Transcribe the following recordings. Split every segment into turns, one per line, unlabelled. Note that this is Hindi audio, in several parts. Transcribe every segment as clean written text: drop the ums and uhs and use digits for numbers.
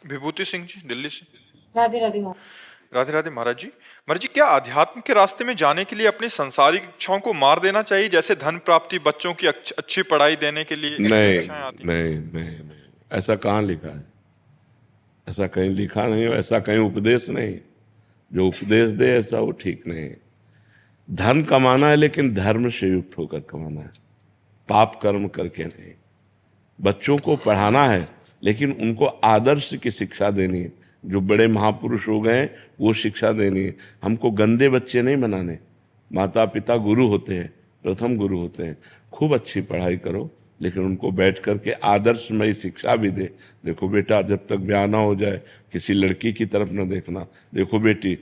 विभूति सिंह जी, दिल्ली से।
राधे राधे माँ।
राधे राधे महाराज जी। महाराज जी, क्या अध्यात्म के रास्ते में जाने के लिए अपनी सांसारिक इच्छाओं को मार देना चाहिए, जैसे धन प्राप्ति, बच्चों की अच्छी पढ़ाई देने के लिए
नहीं
इच्छाएं आदि?
नहीं नहीं नहीं, ऐसा कहाँ लिखा है? ऐसा कहीं लिखा नहीं, ऐसा कहीं उपदेश नहीं। जो उपदेश दे ऐसा वो ठीक नहीं है। धन कमाना है लेकिन धर्म से युक्त होकर कमाना है, पाप कर्म करके नहीं। बच्चों को पढ़ाना है लेकिन उनको आदर्श की शिक्षा देनी है। जो बड़े महापुरुष हो गए वो शिक्षा देनी है। हमको गंदे बच्चे नहीं बनाने। माता पिता गुरु होते हैं, प्रथम गुरु होते हैं। खूब अच्छी पढ़ाई करो लेकिन उनको बैठ करके आदर्शमय शिक्षा भी दे। देखो बेटा, जब तक ब्याह ना हो जाए किसी लड़की की तरफ न देखना। देखो बेटी,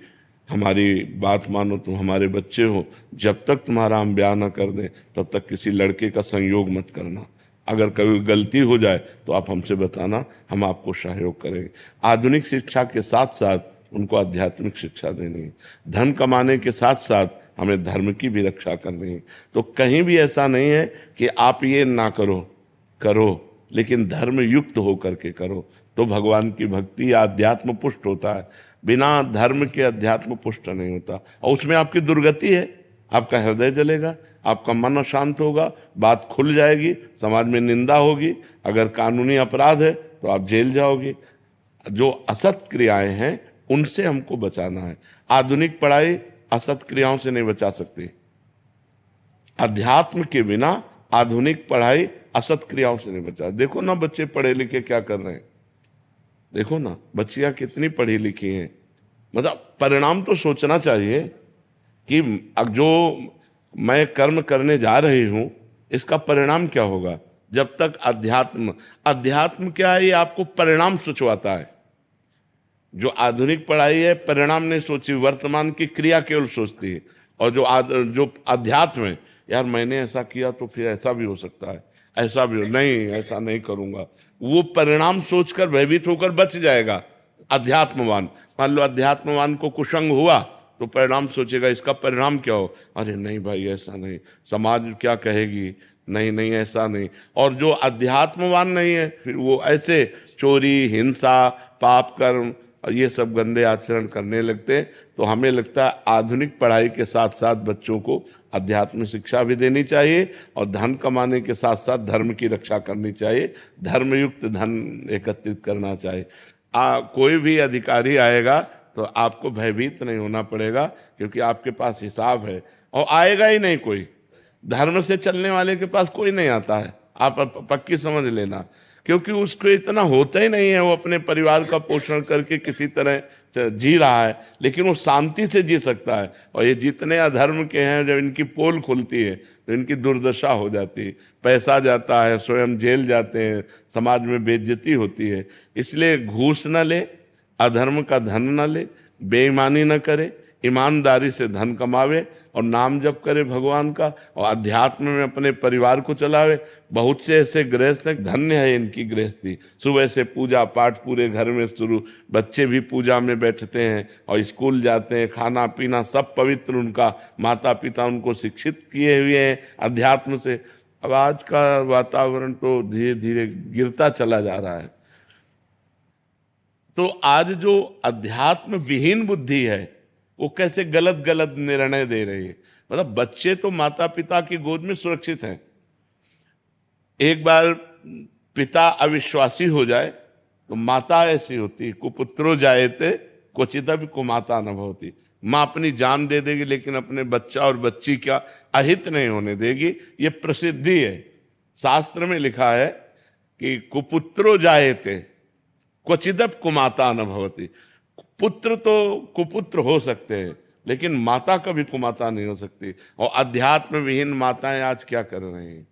हमारी बात मानो, तुम हमारे बच्चे हो, जब तक तुम्हारा हम ब्याह ना कर दें तब तक किसी लड़के का संयोग मत करना। अगर कभी गलती हो जाए तो आप हमसे बताना, हम आपको सहयोग करेंगे। आधुनिक शिक्षा के साथ साथ उनको आध्यात्मिक शिक्षा देनी है। धन कमाने के साथ साथ हमें धर्म की भी रक्षा करनी है। तो कहीं भी ऐसा नहीं है कि आप ये ना करो, करो लेकिन धर्म युक्त होकर के करो, तो भगवान की भक्ति या अध्यात्म पुष्ट होता है। बिना धर्म के अध्यात्म पुष्ट नहीं होता, और उसमें आपकी दुर्गति है। आपका हृदय जलेगा, आपका मन अशांत होगा, बात खुल जाएगी, समाज में निंदा होगी। अगर कानूनी अपराध है तो आप जेल जाओगे। जो असत क्रियाएं हैं उनसे हमको बचाना है। आधुनिक पढ़ाई असत क्रियाओं से नहीं बचा सकती। अध्यात्म के बिना आधुनिक पढ़ाई असत क्रियाओं से नहीं बचा। देखो ना बच्चे पढ़े लिखे क्या कर रहे हैं, देखो ना बच्चियां कितनी पढ़ी लिखी हैं। मतलब परिणाम तो सोचना चाहिए कि अब जो मैं कर्म करने जा रही हूं इसका परिणाम क्या होगा। जब तक अध्यात्म, अध्यात्म क्या है, ये आपको परिणाम सोचवाता है। जो आधुनिक पढ़ाई है परिणाम नहीं सोची, वर्तमान की क्रिया केवल सोचती है। और जो अध्यात्म है, यार मैंने ऐसा किया तो फिर ऐसा भी हो सकता है, ऐसा भी हो, नहीं ऐसा नहीं करूंगा, वो परिणाम सोचकर भयभीत होकर बच जाएगा अध्यात्मवान। मान लो अध्यात्मवान को कुसंग हुआ तो परिणाम सोचेगा, इसका परिणाम क्या हो, अरे नहीं भाई ऐसा नहीं, समाज क्या कहेगी, नहीं नहीं ऐसा नहीं। और जो अध्यात्मवान नहीं है फिर वो ऐसे चोरी, हिंसा, पाप कर्म और ये सब गंदे आचरण करने लगते हैं। तो हमें लगता है आधुनिक पढ़ाई के साथ साथ बच्चों को अध्यात्म शिक्षा भी देनी चाहिए और धन कमाने के साथ साथ धर्म की रक्षा करनी चाहिए। धर्मयुक्त धन एकत्रित करना चाहिए। कोई भी अधिकारी आएगा तो आपको भयभीत नहीं होना पड़ेगा, क्योंकि आपके पास हिसाब है, और आएगा ही नहीं कोई। धर्म से चलने वाले के पास कोई नहीं आता है, आप पक्की समझ लेना। क्योंकि उसको इतना होता ही नहीं है, वो अपने परिवार का पोषण करके किसी तरह जी रहा है, लेकिन वो शांति से जी सकता है। और ये जितने अधर्म के हैं, जब इनकी पोल खुलती है तो इनकी दुर्दशा हो जाती है, पैसा जाता है, स्वयं जेल जाते हैं, समाज में बेइज्जती होती है। इसलिए घूस न ले, अधर्म का धन न ले, बेईमानी न करे, ईमानदारी से धन कमावे और नाम जप करे भगवान का, और अध्यात्म में अपने परिवार को चलावे। बहुत से ऐसे गृहस्थ हैं, धन्य है इनकी गृहस्थी। सुबह से पूजा पाठ पूरे घर में शुरू, बच्चे भी पूजा में बैठते हैं और स्कूल जाते हैं, खाना पीना सब पवित्र, उनका माता पिता उनको शिक्षित किए हुए हैं अध्यात्म से। अब आज का वातावरण तो धीरे धीरे गिरता चला जा रहा है। तो आज जो अध्यात्म विहीन बुद्धि है वो कैसे गलत गलत निर्णय दे रही है। मतलब बच्चे तो माता पिता की गोद में सुरक्षित हैं। एक बार पिता अविश्वासी हो जाए तो माता ऐसी होती, कुपुत्रो जायते क्वचिदपि कुमाता न भवति। माँ अपनी जान दे देगी लेकिन अपने बच्चा और बच्ची का अहित नहीं होने देगी। ये प्रसिद्धि है, शास्त्र में लिखा है कि कुपुत्रो जायते क्वचिदपि कुमाता न भवति। पुत्र तो कुपुत्र हो सकते हैं लेकिन माता कभी कुमाता नहीं हो सकती। और अध्यात्म विहीन माताएं आज क्या कर रही हैं,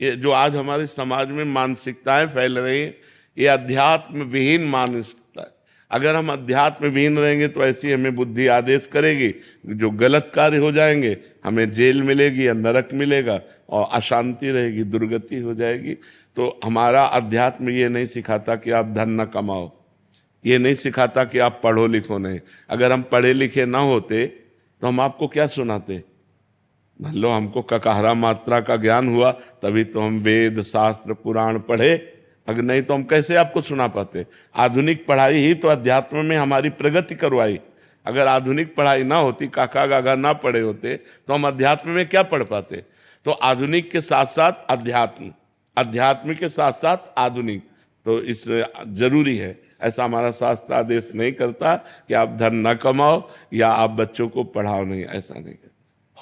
ये जो आज हमारे समाज में मानसिकताएं फैल रही हैं, ये अध्यात्म विहीन मानसिकता है। अगर हम अध्यात्म विहीन रहेंगे तो ऐसी हमें बुद्धि आदेश करेगी, जो गलत कार्य हो जाएंगे हमें जेल मिलेगी या नरक मिलेगा और अशांति रहेगी, दुर्गति हो जाएगी। तो हमारा अध्यात्म ये नहीं सिखाता कि आप धन न कमाओ, ये नहीं सिखाता कि आप पढ़ो लिखो नहीं। अगर हम पढ़े लिखे ना होते तो हम आपको क्या सुनाते। मान लो हमको ककहरा मात्रा का ज्ञान हुआ तभी तो हम वेद शास्त्र पुराण पढ़े, अगर नहीं तो हम कैसे आपको सुना पाते। आधुनिक पढ़ाई ही तो अध्यात्म में हमारी प्रगति करवाई। अगर आधुनिक पढ़ाई ना होती, काका गागा ना पढ़े होते, तो हम अध्यात्म में क्या पढ़ पाते। तो आधुनिक के साथ साथ अध्यात्म, अध्यात्म के साथ साथ आधुनिक, तो इस जरूरी है। ऐसा हमारा शास्त्र आदेश नहीं करता कि आप धन न कमाओ या आप बच्चों को पढ़ाओ नहीं, ऐसा नहीं करता।